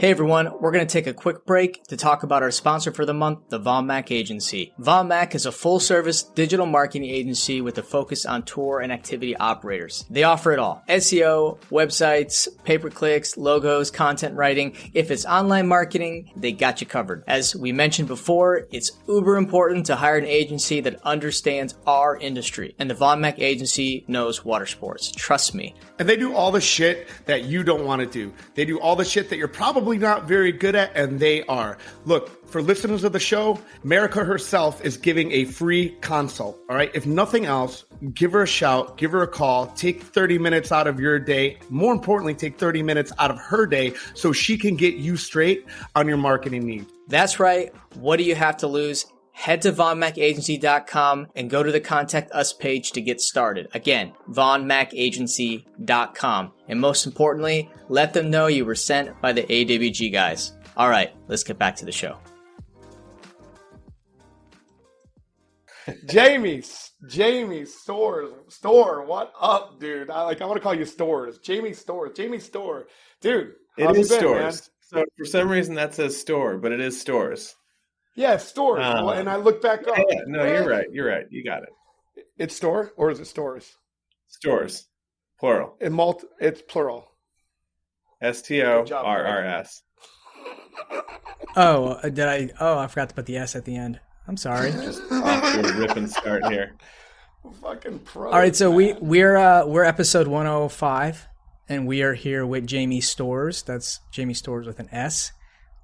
Hey everyone, we're going to take a quick break to talk about our sponsor for the month, the Von Mack Agency. Von Mack is a full-service digital marketing agency with a focus on tour and activity operators. They offer it all. SEO, websites, pay-per-clicks, logos, content writing. If it's online marketing, they got you covered. As we mentioned before, it's uber important to hire an agency that understands our industry. And the Von Mack Agency knows water sports. Trust me. And they do all the shit that you don't want to do. They do all the shit that you're probably not very good at, and they are. Look, for listeners of the show, America herself is giving a free consult, all right? If nothing else, give her a shout, give her a call, take 30 minutes out of your day. More importantly, take 30 minutes out of her day so she can get you straight on your marketing needs. That's right. What do you have to lose? Head to VonMackAgency.com and go to the Contact Us page to get started. Again, VonMackAgency.com. And most importantly, let them know you were sent by the AWG guys. All right, let's get back to the show. Jamie Storrs, what up, dude? I want to call you Storrs. Jamie Storrs, dude. It is Storrs. So for some reason that says store, but it is Storrs. Yeah, Storrs. And I look back up. Yeah, no, you're right. You got it. It's store or is it stores? Stores, plural. It's plural. STORRS. I forgot to put the S at the end. I'm sorry. Just off to a ripping start here. Fucking pro. All right, so we're episode 105, and we are here with Jamie Storrs. That's Jamie Storrs with an S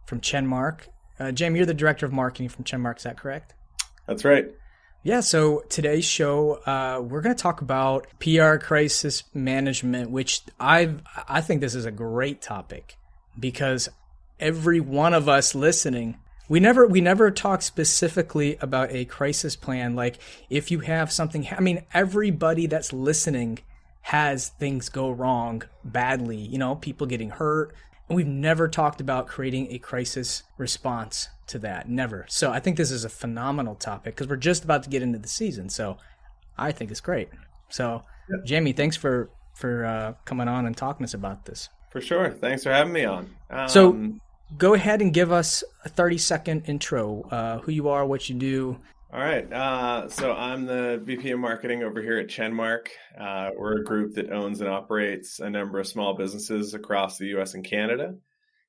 from Chenmark. Jamie, you're the director of marketing from Chenmark. Is that correct? That's right. Yeah. So today's show, we're going to talk about PR crisis management, which I think this is a great topic because every one of us listening. We never talk specifically about a crisis plan. Like if you have something, everybody that's listening has things go wrong badly, people getting hurt. And we've never talked about creating a crisis response to that. Never. So I think this is a phenomenal topic because we're just about to get into the season. So I think it's great. So Jamie, thanks for coming on and talking to us about this. For sure. Thanks for having me on. So go ahead and give us a 30-second intro, who you are, what you do. All right. So I'm the VP of Marketing over here at Chenmark. We're a group that owns and operates a number of small businesses across the U.S. and Canada.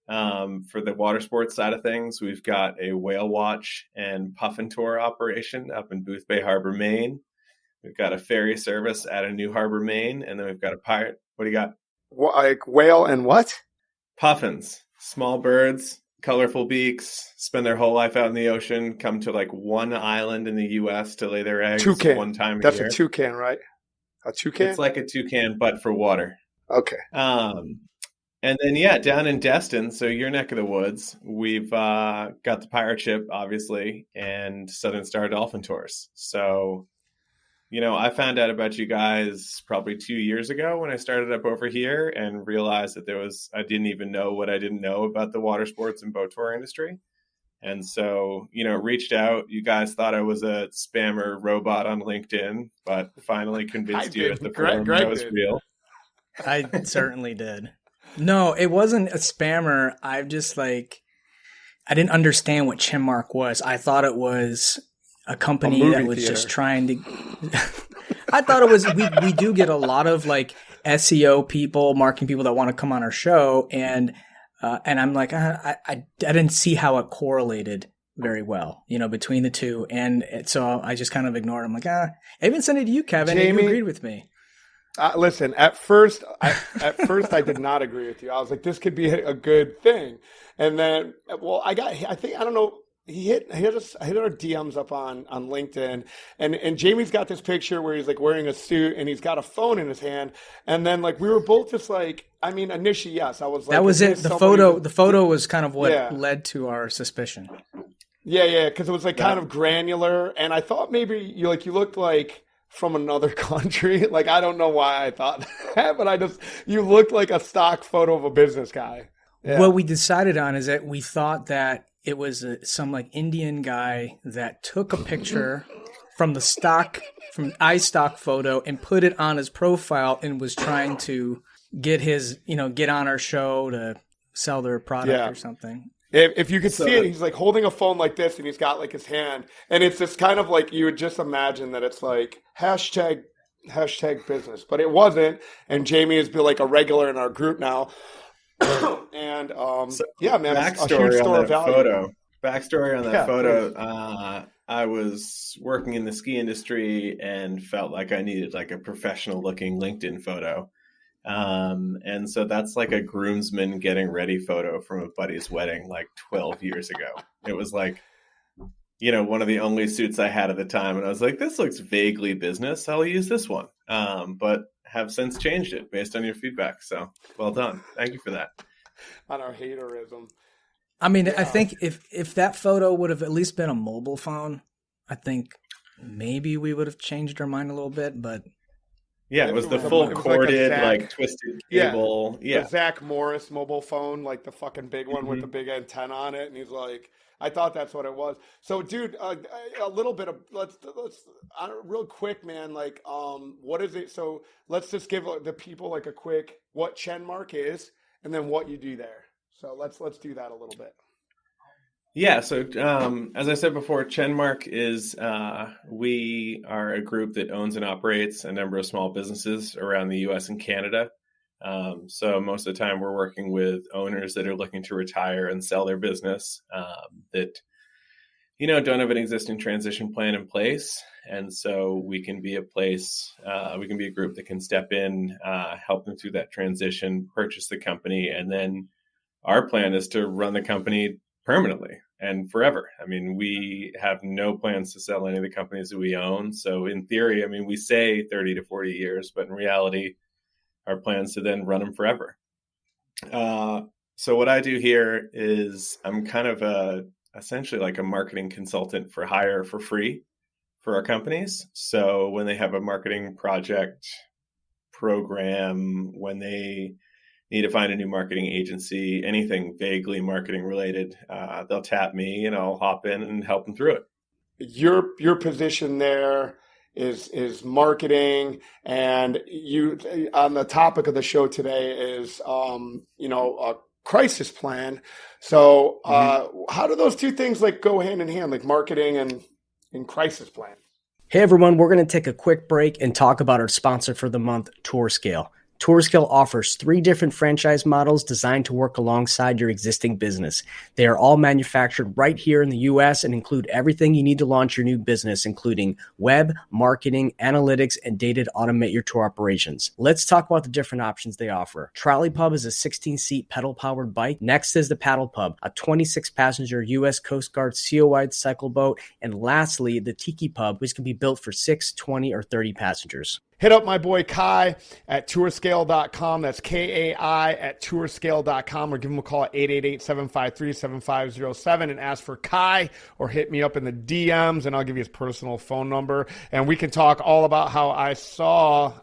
For the water sports side of things, we've got a whale watch and puffin tour operation up in Boothbay Harbor, Maine. We've got a ferry service out of New Harbor, Maine. And then we've got a pirate. What do you got? Like whale and what? Puffins. Small birds, colorful beaks, spend their whole life out in the ocean, come to like one island in the U.S. to lay their eggs one time a year. That's a toucan, right? A toucan? It's like a toucan, but for water. Okay. And then, down in Destin, so your neck of the woods, we've got the pirate ship, obviously, and Southern Star Dolphin Tours. So, I found out about you guys probably 2 years ago when I started up over here and realized that I didn't even know what I didn't know about the water sports and boat tour industry. And so, reached out. You guys thought I was a spammer robot on LinkedIn, but finally convinced you at the forum that I was real. I certainly did. No, it wasn't a spammer. I didn't understand what Chenmark was. I thought it was a company that was just trying to. I thought it was. We do get a lot of like SEO people, marketing people that want to come on our show, and I'm like, I didn't see how it correlated very well, between the two, and so I just kind of ignored it. I'm like, I even sent it to you, Kevin, Jamie, and you agreed with me. Listen, at first I did not agree with you. I was like, this could be a good thing, and then, I don't know. He hit our DMs up on LinkedIn, and Jamie's got this picture where he's like wearing a suit and he's got a phone in his hand, and then like we were both just like, initially yes, I was like, that was it. The photo was kind of what led to our suspicion. Yeah, because it was like kind of granular, and I thought maybe you looked like from another country. Like I don't know why I thought that, but you looked like a stock photo of a business guy. Yeah. What we decided on is that we thought that it was some like Indian guy that took a picture from iStock photo and put it on his profile and was trying to get his, get on our show to sell their product or something. If you could see it, he's like holding a phone like this and he's got like his hand. And it's this kind of like, you would just imagine that it's like hashtag business, but it wasn't. And Jamie has been like a regular in our group now. And yeah, man, backstory on that photo. Backstory on that photo. I was working in the ski industry and felt like I needed like a professional looking LinkedIn photo. And so that's like a groomsman getting ready photo from a buddy's wedding like 12 years ago. It was like, you know, one of the only suits I had at the time. And I was like, this looks vaguely business. I'll use this one. But have since changed it based on your feedback. So well done. Thank you for that. On our haterism. I mean, I think if that photo would have at least been a mobile phone, I think maybe we would have changed our mind a little bit, but yeah, it was the full corded, like twisted cable. Yeah. The Zach Morris mobile phone, like the fucking big one with the big antenna on it. And he's like, I thought that's what it was. So, dude, a little bit of let's real quick, man. Like, what is it? So let's just give the people like a quick what Chenmark is, and then what you do there. So let's do that a little bit. Yeah. So as I said before, Chenmark is we are a group that owns and operates a number of small businesses around the U.S. and Canada. So most of the time we're working with owners that are looking to retire and sell their business that, you know, don't have an existing transition plan in place. And so we can be a place, we can be a group that can step in, help them through that transition, purchase the company. And then our plan is to run the company permanently and forever. I mean, we have no plans to sell any of the companies that we own. So in theory, I mean, we say 30 to 40 years, but in reality, our plans to then run them forever. So what I do here is I'm kind of essentially like a marketing consultant for hire for free for our companies. So when they have a marketing project program, when they need to find a new marketing agency, anything vaguely marketing related, they'll tap me and I'll hop in and help them through it. Your position there is marketing, and you on the topic of the show today is a crisis plan. So how do those two things like go hand in hand, like marketing and crisis plan? Hey everyone, we're going to take a quick break and talk about our sponsor for the month, TourScale. TourScale offers 3 different franchise models designed to work alongside your existing business. They are all manufactured right here in the U.S. and include everything you need to launch your new business, including web, marketing, analytics, and data to automate your tour operations. Let's talk about the different options they offer. Trolley Pub is a 16-seat pedal-powered bike. Next is the Paddle Pub, a 26-passenger U.S. Coast Guard CO-wide cycle boat. And lastly, the Tiki Pub, which can be built for 6, 20, or 30 passengers. Hit up my boy Kai at tourscale.com. That's KAI at tourscale.com, or give him a call at 888-753-7507 and ask for Kai, or hit me up in the DMs and I'll give you his personal phone number. And we can talk all about how I saw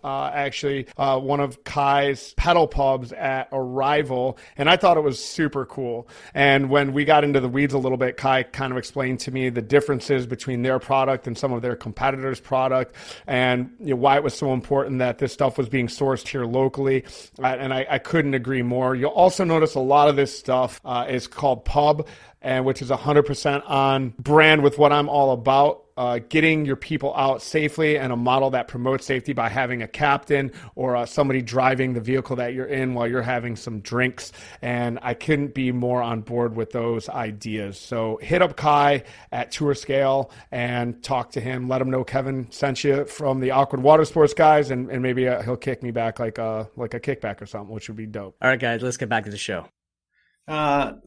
one of Kai's pedal pubs at Arrival, and I thought it was super cool. And when we got into the weeds a little bit, Kai kind of explained to me the differences between their product and some of their competitors' product, and why it was so important that this stuff was being sourced here locally, and I couldn't agree more. You'll also notice a lot of this stuff is called Pub, and which is 100% on brand with what I'm all about. Getting your people out safely, and a model that promotes safety by having a captain or somebody driving the vehicle that you're in while you're having some drinks. And I couldn't be more on board with those ideas. So hit up Kai at TourScale and talk to him. Let him know Kevin sent you from the Awkward Watersports guys, and maybe he'll kick me back like a kickback or something, which would be dope. All right, guys, let's get back to the show.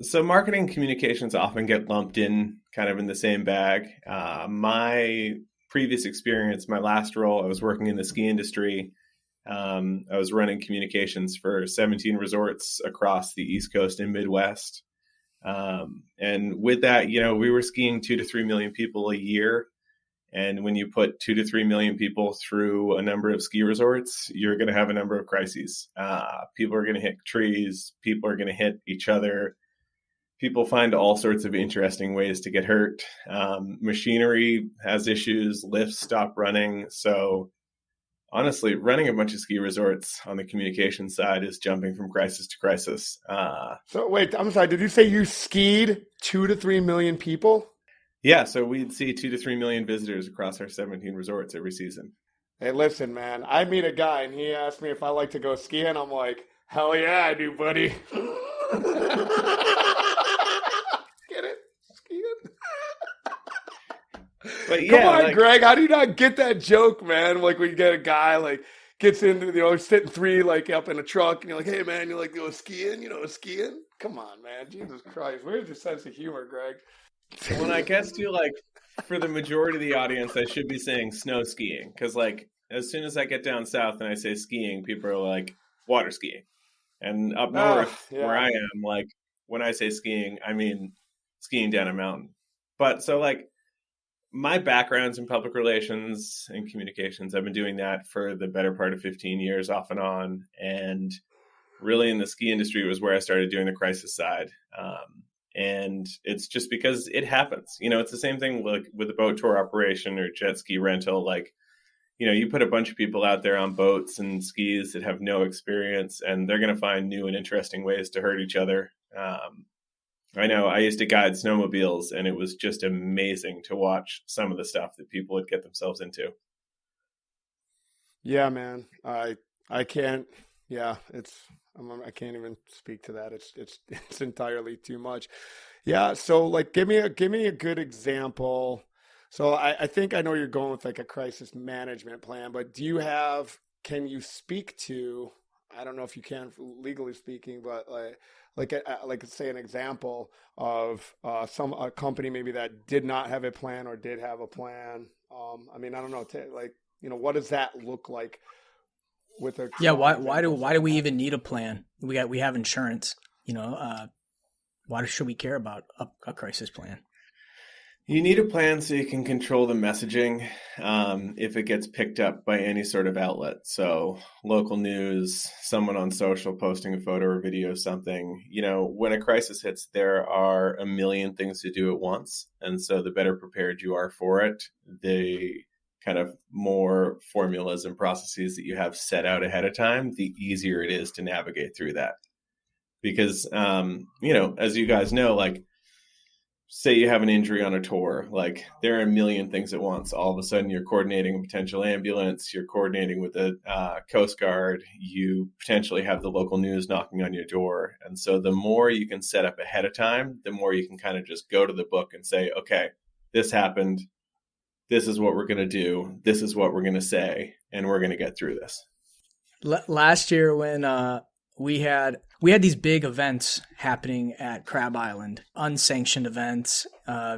So marketing communications often get lumped in kind of in the same bag. My previous experience, my last role, I was working in the ski industry. I was running communications for 17 resorts across the East Coast and Midwest. And with that, we were skiing 2 to 3 million people a year. And when you put 2 to 3 million people through a number of ski resorts, you're going to have a number of crises. People are going to hit trees. People are going to hit each other. People find all sorts of interesting ways to get hurt. Machinery has issues. Lifts stop running. So honestly, running a bunch of ski resorts on the communication side is jumping from crisis to crisis. So wait, I'm sorry. Did you say you skied 2 to 3 million people? Yeah, so we'd see 2 to 3 million visitors across our 17 resorts every season. Hey, listen, man. I meet a guy and he asked me if I like to go skiing. I'm like, hell yeah, I do, buddy. Get it? Skiing? But yeah, come on, like, Greg. How do you not get that joke, man? Like when you get a guy like gets into, sitting 3 like up in a truck, and you're like, hey, man, you like to go skiing? Skiing? Come on, man. Jesus Christ. Where's your sense of humor, Greg? when I guess to like, for the majority of the audience, I should be saying snow skiing, because like as soon as I get down south and I say skiing, people are like water skiing, and up north where I am, like when I say skiing, I mean skiing down a mountain. But so like my background's in public relations and communications. I've been doing that for the better part of 15 years off and on, and really in the ski industry was where I started doing the crisis side. And it's just because it happens, it's the same thing like with a boat tour operation or jet ski rental. Like, you put a bunch of people out there on boats and skis that have no experience, and they're going to find new and interesting ways to hurt each other. I know I used to guide snowmobiles, and it was just amazing to watch some of the stuff that people would get themselves into. Yeah, man. I can't. Yeah, I can't even speak to that. It's entirely too much. Yeah. So like, give me a good example. So I think I know you're going with like a crisis management plan, but can you speak to, I don't know if you can legally speaking, but like say an example of a company maybe that did not have a plan or did have a plan. I don't know, what does that look like? Why do we even need a plan? We have insurance. Why should we care about a crisis plan? You need a plan so you can control the messaging if it gets picked up by any sort of outlet. So local news, someone on social posting a photo or video of something. When a crisis hits, there are a million things to do at once. And so the better prepared you are for it, the kind of more formulas and processes that you have set out ahead of time, the easier it is to navigate through that. Because, as you guys know, like, say you have an injury on a tour, like there are a million things at once. All of a sudden you're coordinating a potential ambulance, you're coordinating with the Coast Guard, you potentially have the local news knocking on your door. And so the more you can set up ahead of time, the more you can kind of just go to the book and say, okay, this happened. This is what we're going to do. This is what we're going to say. And we're going to get through this. Last year when we had these big events happening at Crab Island, unsanctioned events,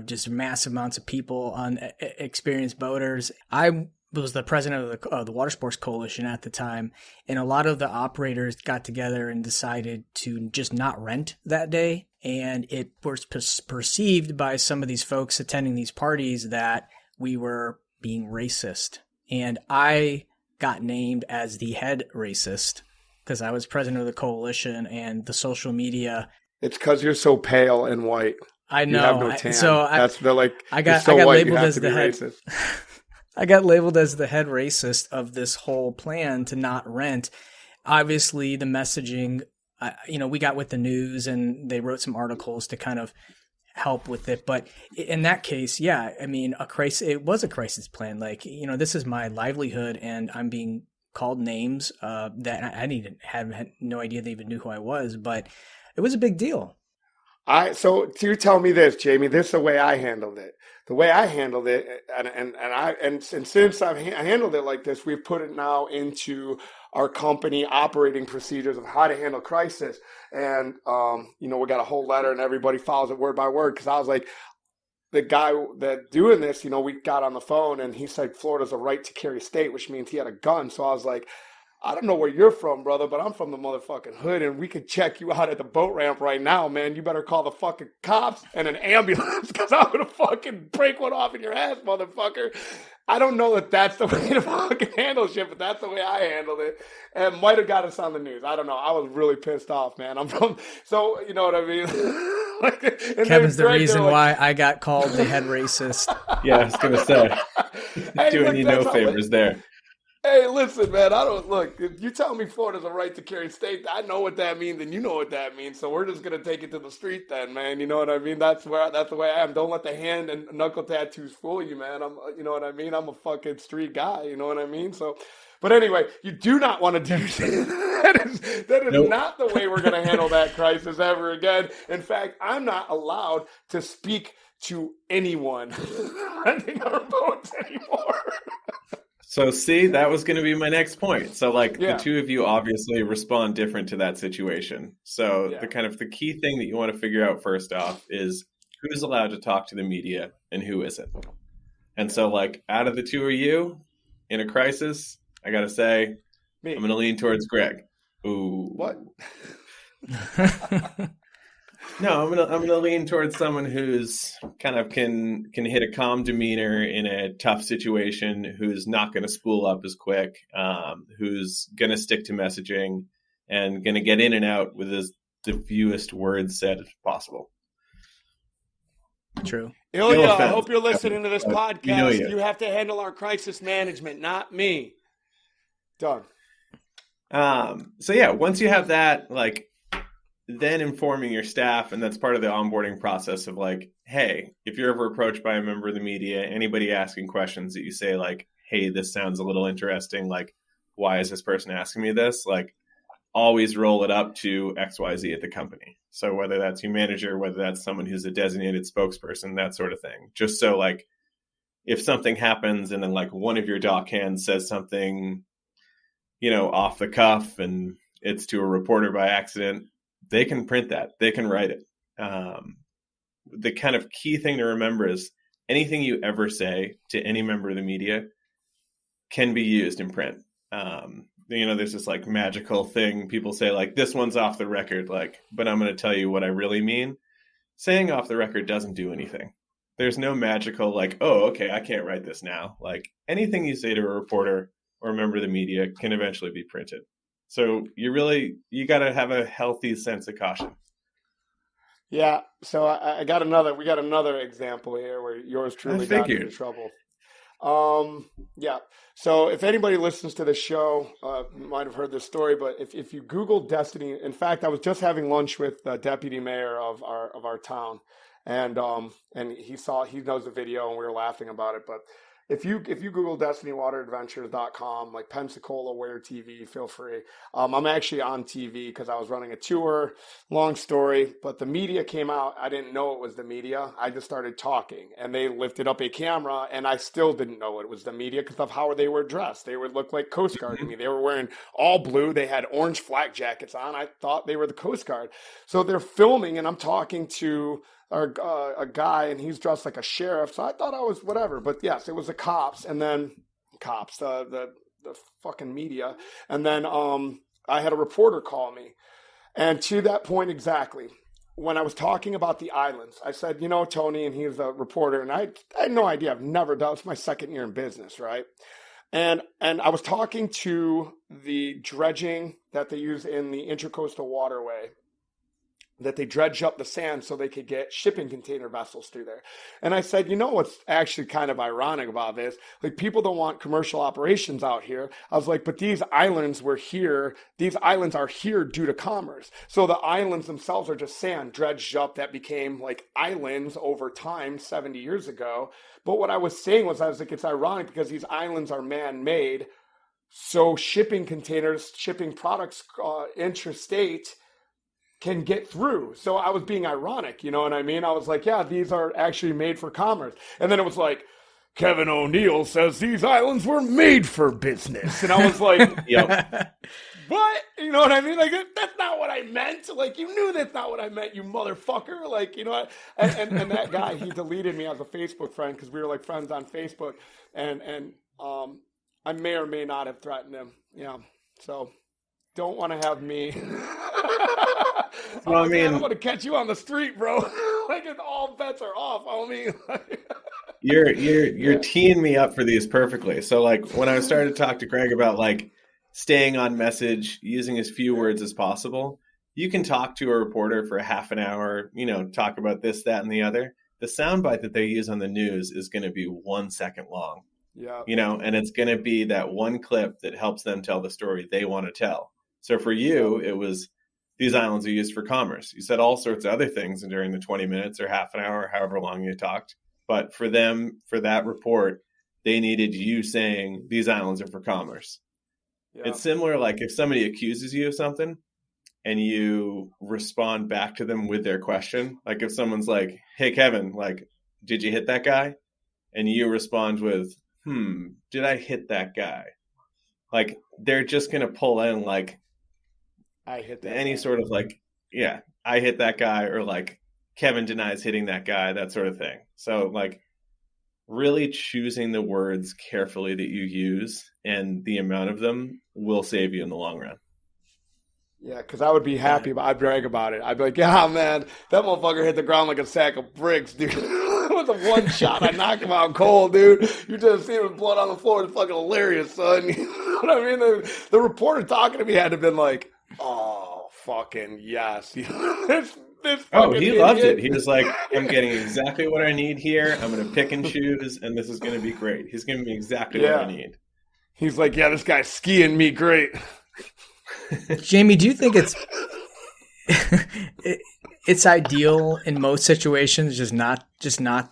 just massive amounts of people, experienced boaters. I was the president of the Watersports Coalition at the time, and a lot of the operators got together and decided to just not rent that day. And it was perceived by some of these folks attending these parties that we were being racist. And I got named as the head racist because I was president of the coalition, and the social media. It's because you're so pale and white. I know. You have no tan. I got labeled as the head. I got labeled as the head racist of this whole plan to not rent. Obviously, the messaging, we got with the news, and they wrote some articles to kind of help with it. But in that case, it was a crisis plan. Like, this is my livelihood, and I'm being called names that I had no idea they even knew who I was, but it was a big deal. So you tell me this, Jamie, this is the way I handled it. The way I handled it, and since I handled it like this, we've put it now into our company operating procedures of how to handle crisis. And, we got a whole letter and everybody follows it word by word. Cause I was like, the guy that doing this, we got on the phone and he said, Florida's a right to carry state, which means he had a gun. So I was like, I don't know where you're from, brother, but I'm from the motherfucking hood, and we could check you out at the boat ramp right now, man. You better call the fucking cops and an ambulance, because I'm going to fucking break one off in your ass, motherfucker. I don't know that that's the way to fucking handle shit, but that's the way I handled it. And might have got us on the news. I don't know. I was really pissed off, man. So, you know what I mean? Kevin's the reason why I got called the head racist. Yeah, I was going to say, doing you no favors there. Hey, listen, man. I don't look. If you tell me Florida's a right to carry state, I know what that means, and you know what that means. So we're just gonna take it to the street, then, man. You know what I mean? That's the way I am. Don't let the hand and knuckle tattoos fool you, man. You know what I mean? I'm a fucking street guy. You know what I mean? So, but anyway, you do not want to do that is Nope. not the way we're gonna handle that crisis ever again. In fact, I'm not allowed to speak to anyone renting our boats anymore. So see, that was going to be my next point. So like Yeah. the two of you obviously respond different to that situation. So Yeah. the key thing that you want to figure out first off is who's allowed to talk to the media and who isn't. And so like out of the two of you in a crisis, I got to say, Me. I'm going to lean towards Greg. Ooh. What? No, I'm gonna lean towards someone who's kind of can hit a calm demeanor in a tough situation, who's not going to spool up as quick, who's going to stick to messaging, and going to get in and out with the fewest words said as possible. True. Ilya, I offense. hope you're listening to this podcast. You know you. You have to handle our crisis management, not me. Done. So yeah, once you have that, like, then informing your staff, and that's part of the onboarding process of like, hey, if you're ever approached by a member of the media, anybody asking questions that you say like, hey, this sounds a little interesting, like, why is this person asking me this? Like, always roll it up to XYZ at the company. So whether that's your manager, whether that's someone who's a designated spokesperson, that sort of thing. Just so like, if something happens and then like one of your dock hands says something, off the cuff and it's to a reporter by accident, they can print that. They can write it. The kind of key thing to remember is anything you ever say to any member of the media can be used in print. There's this like magical thing. People say like, this one's off the record, like, but I'm going to tell you what I really mean. Saying off the record doesn't do anything. There's no magical like, oh, okay, I can't write this now. Like anything you say to a reporter or a member of the media can eventually be printed. So you got to have a healthy sense of caution. Yeah. So we got another example here where yours truly got into trouble. Yeah. So if anybody listens to the show, you might have heard this story, but if you Google Destiny, in fact, I was just having lunch with the deputy mayor of our town, and he knows the video and we were laughing about it, but if you Google DestinyWaterAdventures.com, like Pensacola Ware TV, feel free. I'm actually on TV because I was running a tour. Long story, but the media came out. I didn't know it was the media. I just started talking, and they lifted up a camera, and I still didn't know it was the media because of how they were dressed. They would look like Coast Guard to me. They were wearing all blue. They had orange flak jackets on. I thought they were the Coast Guard. So they're filming, and I'm talking to a guy, and he's dressed like a sheriff. So I thought I was whatever, but yes, it was the cops, and then the fucking media. And then I had a reporter call me, and to that point exactly, when I was talking about the islands, I said, Tony, and he's a reporter, and I had no idea. I've never done. It's my second year in business, right? And I was talking to the dredging that they use in the Intracoastal Waterway, that they dredge up the sand so they could get shipping container vessels through there. And I said, what's actually kind of ironic about this? Like, people don't want commercial operations out here. I was like, but these islands are here due to commerce. So the islands themselves are just sand dredged up that became like islands over time 70 years ago. But what I was saying was, it's ironic because these islands are man-made. So shipping containers, shipping products intrastate can get through. So I was being ironic, you know what I mean? I was like, yeah, these are actually made for commerce. And then it was like, Kevin O'Neill says these islands were made for business. And I was like, Yep. what? You know what I mean? Like, that's not what I meant. Like, you knew that's not what I meant, you motherfucker. Like, and that guy, he deleted me as a Facebook friend because we were like friends on Facebook. And I may or may not have threatened him. Yeah. So don't want to have me. Well, I mean, I don't want to catch you on the street, bro. Like, all bets are off. You're teeing me up for these perfectly. So like when I started to talk to Greg about like staying on message, using as few words as possible, you can talk to a reporter for half an hour, talk about this, that, and the other. The soundbite that they use on the news is going to be 1 second long. Yeah. And it's going to be that one clip that helps them tell the story they want to tell. So for you, it was these islands are used for commerce. You said all sorts of other things during the 20 minutes or half an hour, however long you talked. But for them, for that report, they needed you saying these islands are for commerce. Yeah. It's similar, like if somebody accuses you of something and you respond back to them with their question, like if someone's like, hey, Kevin, like, did you hit that guy? And you respond with, did I hit that guy? Like, they're just going to pull in, like, I hit that any guy. Sort of like, yeah, I hit that guy, or like Kevin denies hitting that guy, that sort of thing. So like really choosing the words carefully that you use and the amount of them will save you in the long run. Yeah, because I would be happy, but I'd brag about it. I'd be like, yeah, man, that motherfucker hit the ground like a sack of bricks, dude. With a one shot, I knocked him out cold, dude. You just see him with blood on the floor. It's fucking hilarious, son. You know what I mean? The reporter talking to me had to have been like, oh, fucking yes. You know, this he loved it. He was like, I'm getting exactly what I need here. I'm going to pick and choose, and this is going to be great. He's giving me exactly what I need. He's like, yeah, this guy's skiing me great. Jamie, do you think it's ideal in most situations just not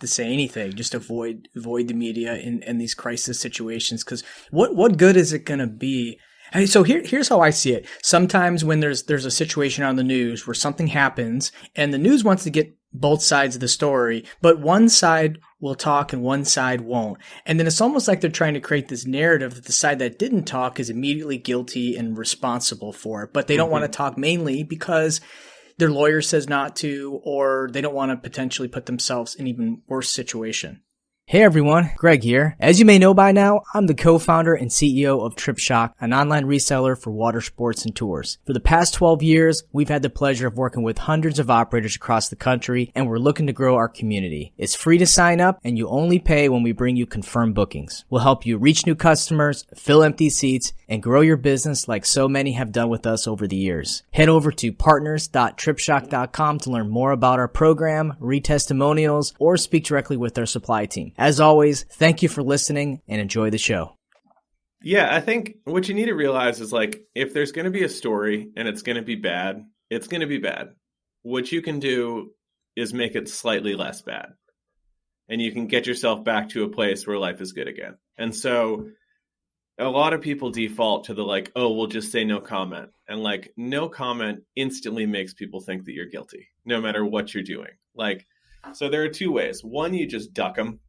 to say anything, just avoid the media in these crisis situations? Because what good is it going to be? So here's how I see it. Sometimes when there's a situation on the news where something happens and the news wants to get both sides of the story, but one side will talk and one side won't. And then it's almost like they're trying to create this narrative that the side that didn't talk is immediately guilty and responsible for it, but they don't want to talk mainly because their lawyer says not to, or they don't want to potentially put themselves in an even worse situation. Hey everyone, Greg here. As you may know by now, I'm the co-founder and CEO of TripShock, an online reseller for water sports and tours. For the past 12 years, we've had the pleasure of working with hundreds of operators across the country, and we're looking to grow our community. It's free to sign up, and you only pay when we bring you confirmed bookings. We'll help you reach new customers, fill empty seats, and grow your business like so many have done with us over the years. Head over to partners.tripshock.com to learn more about our program, read testimonials, or speak directly with our supply team. As always, thank you for listening and enjoy the show. Yeah, I think what you need to realize is like, if there's going to be a story and it's going to be bad, it's going to be bad. What you can do is make it slightly less bad. And you can get yourself back to a place where life is good again. And so a lot of people default to the like, oh, we'll just say no comment. And like, no comment instantly makes people think that you're guilty, no matter what you're doing. Like, so there are two ways. One, you just duck them.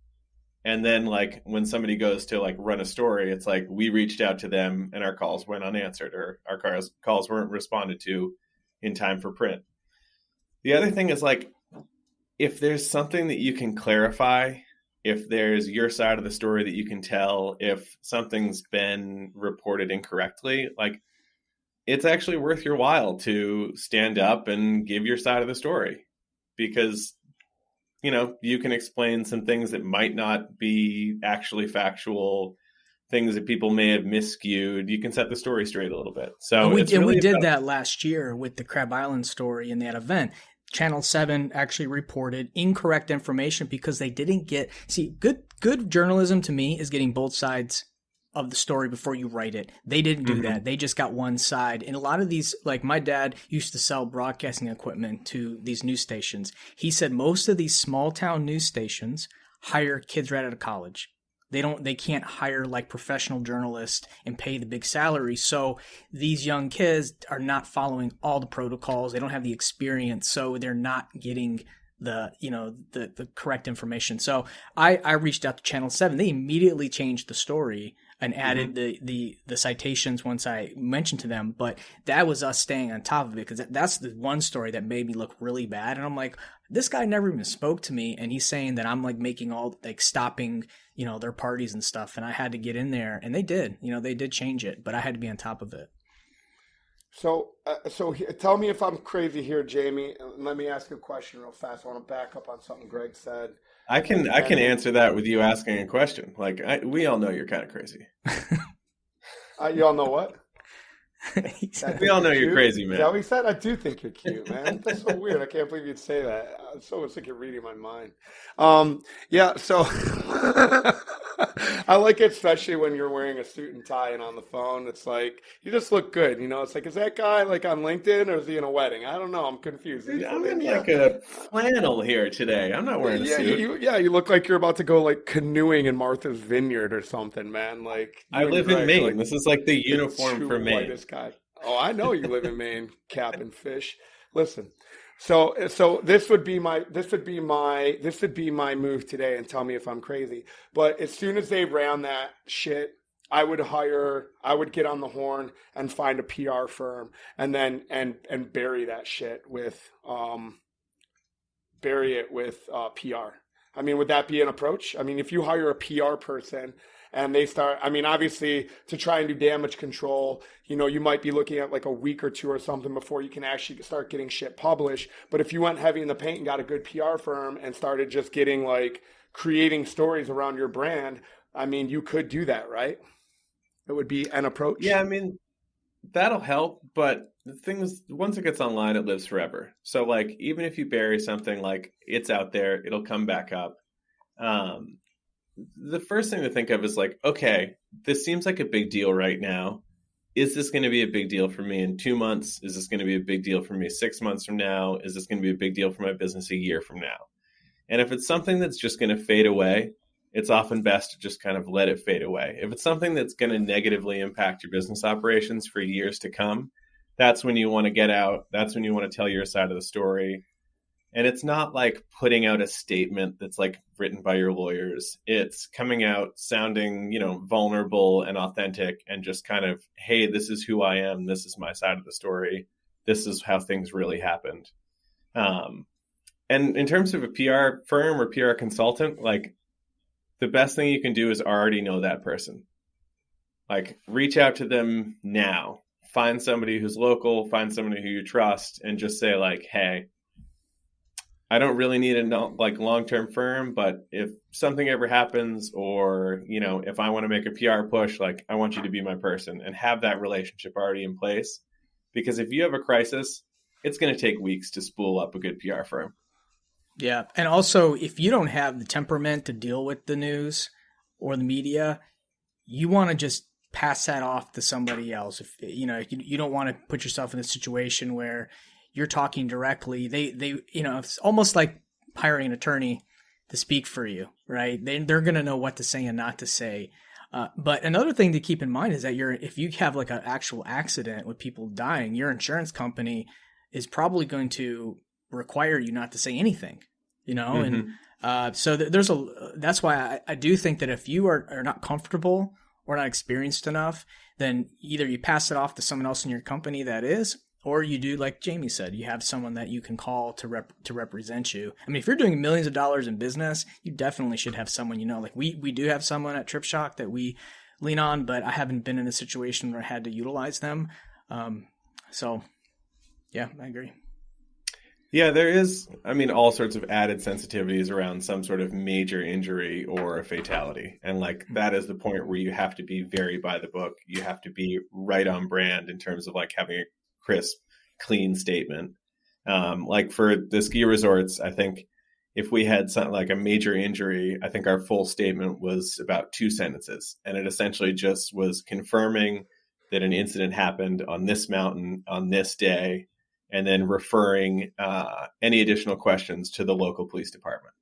And then like when somebody goes to like run a story, it's like we reached out to them and our calls went unanswered, or our calls weren't responded to in time for print. The other thing is like, if there's something that you can clarify, if there's your side of the story that you can tell, if something's been reported incorrectly, like it's actually worth your while to stand up and give your side of the story, because you can explain some things that might not be actually factual, things that people may have miscued. You can set the story straight a little bit. So we did that last year with the Crab Island story in that event. Channel 7 actually reported incorrect information because they didn't get... See, good journalism to me is getting both sides of the story before you write it. They didn't do that. They just got one side. And a lot of these, like my dad used to sell broadcasting equipment to these news stations. He said most of these small town news stations hire kids right out of college. They can't hire like professional journalists and pay the big salary. So these young kids are not following all the protocols. They don't have the experience. So they're not getting the correct information. So I reached out to Channel 7. They immediately changed the story and added the citations once I mentioned to them. But that was us staying on top of it, because that's the one story that made me look really bad. And I'm like, this guy never even spoke to me, and he's saying that I'm like making all like stopping their parties and stuff. And I had to get in there, and they did. They did change it, but I had to be on top of it. So tell me if I'm crazy here, Jamie. Let me ask you a question real fast. I want to back up on something Greg said. I can answer that with you asking a question. Like we all know you're kind of crazy. You all know what? We all know you're crazy, man. Is that what he said? I do think you're cute, man. That's so weird. I can't believe you'd say that. I'm so sick of reading my mind. Yeah. So I like it, especially when you're wearing a suit and tie and on the phone. It's like, you just look good. It's like, is that guy like on LinkedIn or is he in a wedding? I don't know. I'm confused. I'm in like a flannel here today. I'm not wearing a suit. You look like you're about to go like canoeing in Martha's Vineyard or something, man. Like, I live in Maine. Like, this is like the uniform for Maine. Whitest guy. Oh, I know you live in Maine, Captain Fish. Listen. So this would be my move today, and tell me if I'm crazy. But as soon as they ran that shit, I would get on the horn and find a PR firm and then and bury that shit with PR. I mean, would that be an approach? I mean, if you hire a PR person and they start, I mean, obviously to try and do damage control, you might be looking at like a week or two or something before you can actually start getting shit published. But if you went heavy in the paint and got a good PR firm and started just getting like creating stories around your brand, I mean, you could do that, right? It would be an approach. Yeah, I mean, that'll help. But the thing is, once it gets online, it lives forever. So like, even if you bury something, like it's out there, it'll come back up. The first thing to think of is like, okay, this seems like a big deal right now. Is this going to be a big deal for me in 2 months? Is this going to be a big deal for me 6 months from now? Is this going to be a big deal for my business a year from now? And if it's something that's just going to fade away, it's often best to just kind of let it fade away. If it's something that's going to negatively impact your business operations for years to come, that's when you want to get out. That's when you want to tell your side of the story. And it's not like putting out a statement that's like written by your lawyers. It's coming out sounding, vulnerable and authentic and just kind of, hey, this is who I am. This is my side of the story. This is how things really happened. And in terms of a PR firm or PR consultant, like the best thing you can do is already know that person. Like reach out to them now. Find somebody who's local, find somebody who you trust, and just say like, hey, I don't really need a long-term firm, but if something ever happens or, if I want to make a PR push, like I want you to be my person and have that relationship already in place. Because if you have a crisis, it's going to take weeks to spool up a good PR firm. Yeah. And also, if you don't have the temperament to deal with the news or the media, you want to just pass that off to somebody else. If you don't want to put yourself in a situation where you're talking directly. They it's almost like hiring an attorney to speak for you, right? They're going to know what to say and not to say. But another thing to keep in mind is that if you have like an actual accident with people dying, your insurance company is probably going to require you not to say anything, Mm-hmm. And so that's why I do think that if you are not comfortable or not experienced enough, then either you pass it off to someone else in your company that is. Or you do, like Jamie said, you have someone that you can call to represent you. I mean, if you're doing millions of dollars in business, you definitely should have someone, like we do have someone at Trip Shock that we lean on, but I haven't been in a situation where I had to utilize them. So, yeah, I agree. Yeah, there is, all sorts of added sensitivities around some sort of major injury or a fatality. And like, that is the point where you have to be very by the book. You have to be right on brand in terms of like having a crisp, clean statement. Like for the ski resorts, I think if we had something like a major injury, I think our full statement was about 2 sentences. And it essentially just was confirming that an incident happened on this mountain on this day, and then referring any additional questions to the local police department.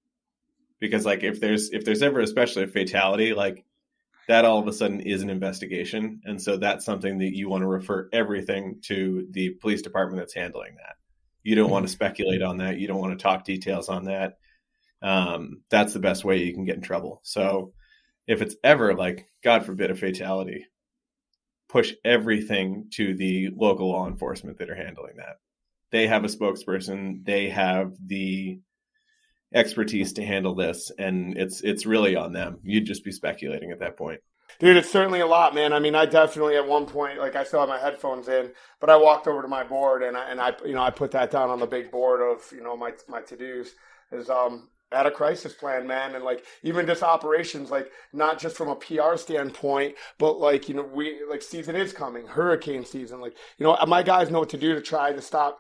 Because like if there's ever especially a fatality, like that all of a sudden is an investigation. And so that's something that you want to refer everything to the police department that's handling that. You don't want to speculate on that. You don't want to talk details on that. That's the best way you can get in trouble. So if it's ever like, God forbid, a fatality, push everything to the local law enforcement that are handling that. They have a spokesperson. They have the expertise to handle this, and it's really on them. You'd just be speculating at that point. Dude, it's certainly a lot, man. I mean, I definitely at one point, like I still have my headphones in, but I walked over to my board and I put that down on the big board of, my to-dos is add a crisis plan, man. And like, even just operations, like not just from a PR standpoint, but like, season is coming, hurricane season, like, my guys know what to do to try to stop,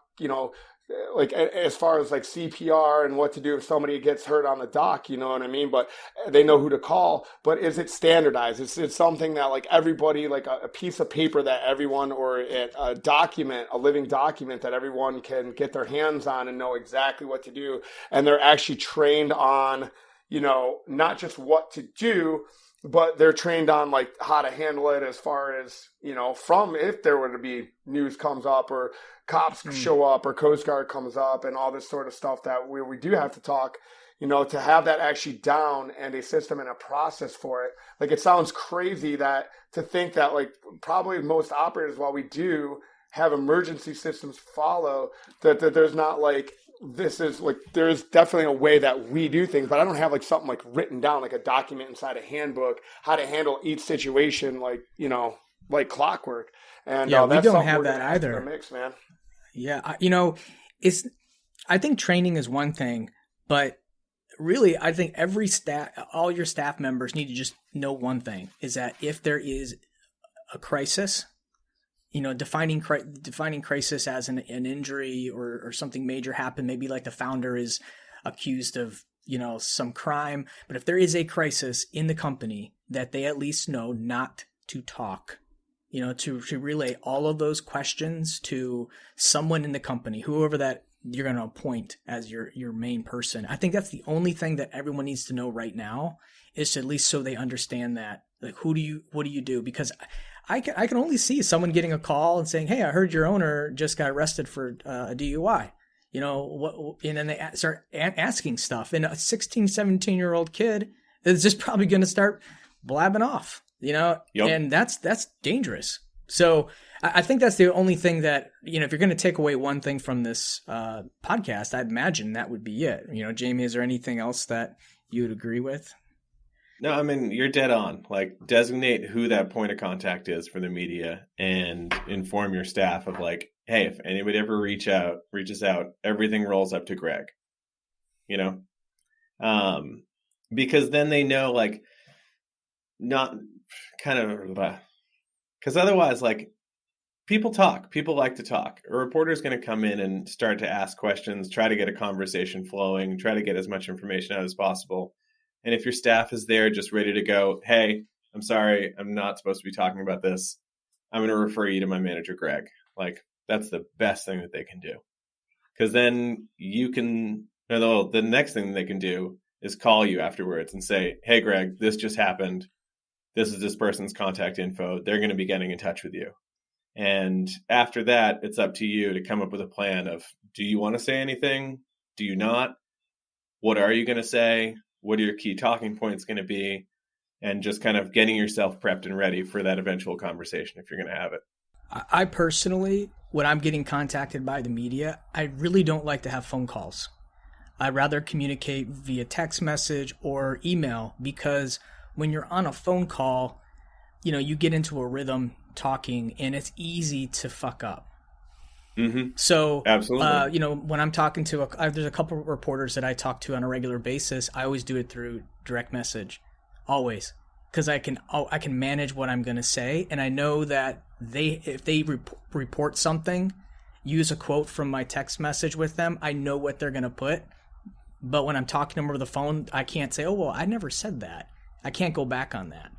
like as far as like CPR and what to do if somebody gets hurt on the dock, you know what I mean? But they know who to call. But is it standardized? It's something that like everybody, like a piece of paper that everyone, or a document, a living document that everyone can get their hands on and know exactly what to do. And they're actually trained on, you know, not just what to do, but they're trained on like how to handle it as far as, you know, from if there were to be news comes up or cops show up or Coast Guard comes up and all this sort of stuff that we do have to talk, you know, to have that actually down and a system and a process for it. Like, it sounds crazy that to think that like probably most operators, while we do have emergency systems follow, that there's not like, this is like, there's definitely a way that we do things, but I don't have like something like written down, like a document inside a handbook, how to handle each situation, like, you know, like clockwork. And yeah, we that's don't have that either. In the mix, man. Yeah. You know, I think training is one thing, but really I think all your staff members need to just know one thing, is that if there is a crisis, you know, defining crisis as an injury or something major happened, maybe like the founder is accused of, you know, some crime. But if there is a crisis in the company, that they at least know not to talk, you know, to relay all of those questions to someone in the company, whoever that you're going to appoint as your main person. I think that's the only thing that everyone needs to know right now, is to at least so they understand that, like, what do you do? Because I can only see someone getting a call and saying, "Hey, I heard your owner just got arrested for a DUI." You know, what? And then they start asking stuff. And a 16, 17-year-old kid is just probably going to start blabbing off, you know, and that's dangerous. So I think that's the only thing that, you know, if you're going to take away one thing from this podcast, I'd imagine that would be it. You know, Jamie, is there anything else that you would agree with? No, I mean, you're dead on. Like, designate who that point of contact is for the media and inform your staff of like, hey, if anybody ever reaches out, everything rolls up to Greg, you know? Because then they know, like, not kind of, because otherwise, like, people like to talk. A reporter's going to come in and start to ask questions, try to get a conversation flowing, try to get as much information out as possible. And if your staff is there just ready to go, hey, I'm sorry, I'm not supposed to be talking about this, I'm going to refer you to my manager, Greg. Like, that's the best thing that they can do. Because then the next thing they can do is call you afterwards and say, hey, Greg, this just happened. This is this person's contact info. They're going to be getting in touch with you. And after that, it's up to you to come up with a plan of, do you want to say anything? Do you not? What are you going to say? What are your key talking points going to be? And just kind of getting yourself prepped and ready for that eventual conversation if you're going to have it. I personally, when I'm getting contacted by the media, I really don't like to have phone calls. I'd rather communicate via text message or email, because when you're on a phone call, you know, you get into a rhythm talking and it's easy to fuck up. Mm-hmm. So, absolutely. You know, when I'm talking to there's a couple of reporters that I talk to on a regular basis, I always do it through direct message, always, because I can manage what I'm going to say, and I know that if they report something, use a quote from my text message with them, I know what they're going to put. But when I'm talking to them over the phone, I can't say, "Oh, well, I never said that." I can't go back on that.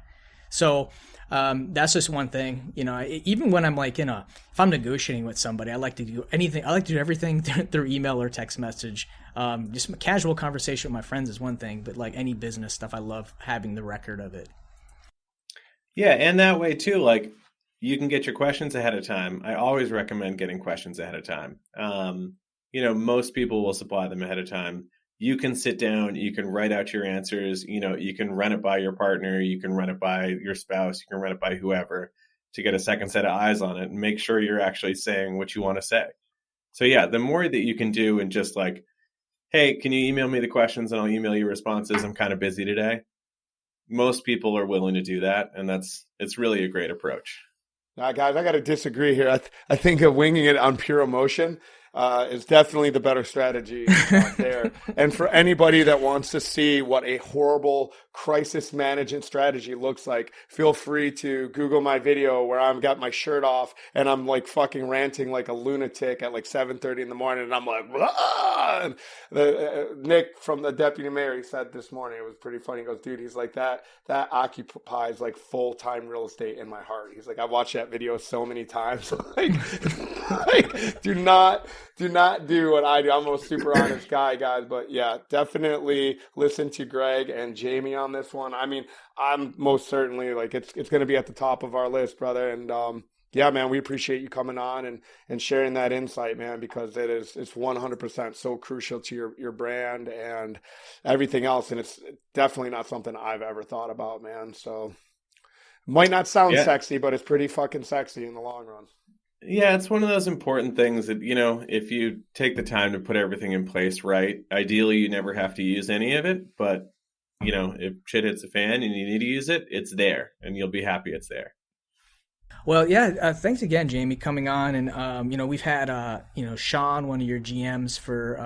So that's just one thing, you know. Even when I'm like if I'm negotiating with somebody, I like to do anything. I like to do everything through email or text message. Just a casual conversation with my friends is one thing, but like any business stuff, I love having the record of it. Yeah, and that way too, like, you can get your questions ahead of time. I always recommend getting questions ahead of time. You know, most people will supply them ahead of time. You can sit down, you can write out your answers, you know, you can run it by your partner, you can run it by your spouse, you can run it by whoever to get a second set of eyes on it and make sure you're actually saying what you want to say. So yeah, the more that you can do and just like, hey, can you email me the questions and I'll email you responses? I'm kind of busy today. Most people are willing to do that. And it's really a great approach. Now, guys, I got to disagree here. I think of winging it on pure emotion is definitely the better strategy there. And for anybody that wants to see what a horrible crisis management strategy looks like, feel free to Google my video where I've got my shirt off and I'm like fucking ranting like a lunatic at like 7:30 in the morning. And I'm like, ah! And Nick from the deputy mayor, he said this morning, it was pretty funny. He goes, dude, he's like, that occupies like full-time real estate in my heart. He's like, I've watched that video so many times. like, do not do what I do. I'm a super honest guy, guys. But yeah, definitely listen to Greg and Jamie on this one. I mean, I'm most certainly like, it's going to be at the top of our list, brother. And, yeah, man, we appreciate you coming on and sharing that insight, man, because it's 100% so crucial to your brand and everything else. And it's definitely not something I've ever thought about, man. So might not sound sexy, but it's pretty fucking sexy in the long run. Yeah, it's one of those important things that, if you take the time to put everything in place right, ideally you never have to use any of it. But, if shit hits the fan and you need to use it, it's there and you'll be happy it's there. Well, yeah, thanks again, Jamie, coming on. And, we've had, Sean, one of your GMs for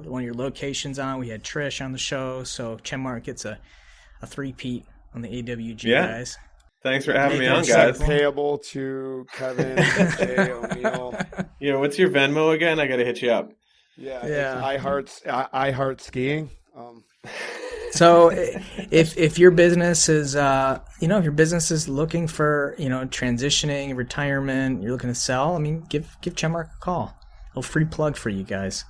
one of your locations on. We had Trish on the show. So Chenmark gets a three-peat on the AWG, guys. Thanks for having me on, guys. Payable to Kevin J. O'Neill. What's your Venmo again? I got to hit you up. Yeah. I heart skiing. So if your business is, if your business is looking for, transitioning, retirement, you're looking to sell, I mean, give Chenmark a call. A free plug for you guys.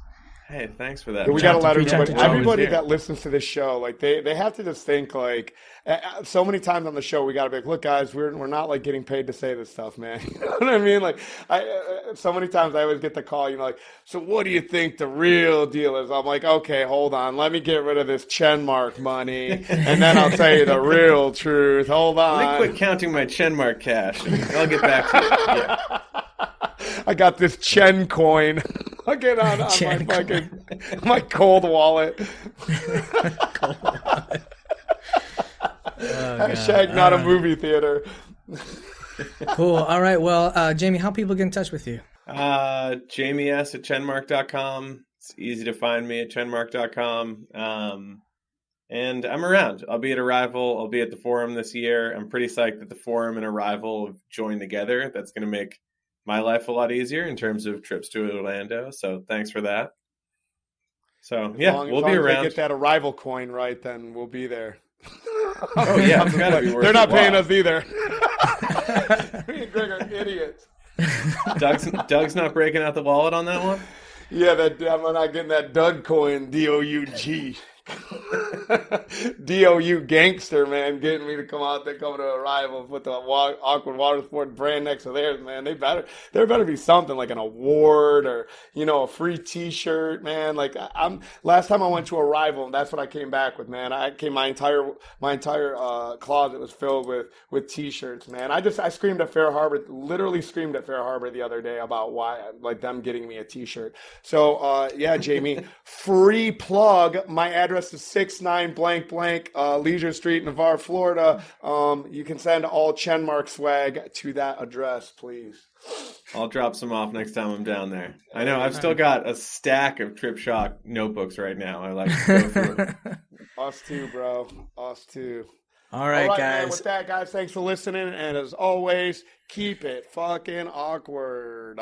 Hey, thanks for that. We got to let everybody that listens to this show, like they have to just think like so many times on the show, we got to be like, look, guys, we're not like getting paid to say this stuff, man. You know what I mean? Like so many times I always get the call, like, so what do you think the real deal is? I'm like, okay, hold on. Let me get rid of this Chenmark money and then I'll tell you the real truth. Hold on. Let me quit counting my Chenmark cash. I'll get back to you. Yeah. I got this Chen coin. I'll get on my cold wallet. Cold wallet. Hashtag not a movie theater. Cool. All right. Well, Jamie, how people get in touch with you? Jamie S at Chenmark.com. It's easy to find me at Chenmark.com. And I'm around. I'll be at Arrival. I'll be at the Forum this year. I'm pretty psyched that the Forum and Arrival have joined together. That's going to make my life a lot easier in terms of trips to Orlando. So thanks for that. So yeah, we'll be around. Get that Arrival coin right, then we'll be there. Oh yeah, it's gotta be worth They're not paying while. us either. Me and Greg are idiots. Doug's not breaking out the wallet on that one. Yeah, I'm not getting that Doug coin. DOUG. DOU gangster, man, getting me to come out there, come to Arrival, put the Awkward Watersport brand next to theirs, man. There better be something like an award or, a free t-shirt, man. Like last time I went to Arrival, that's what I came back with, man. My entire closet was filled with t-shirts, man. I screamed at Fair Harbor, literally screamed at Fair Harbor the other day about why, like them getting me a t-shirt. So, yeah, Jamie, free plug. My address is 69 blank Leisure Street, Navarre, Florida. You can send all Chenmark swag to that address, please. I'll drop some off next time I'm down there. I know I've still got a stack of Trip Shock notebooks right now. I like to go through them. Us too, bro. Us too. All right, guys. Man, with that, guys, thanks for listening. And as always, keep it fucking awkward.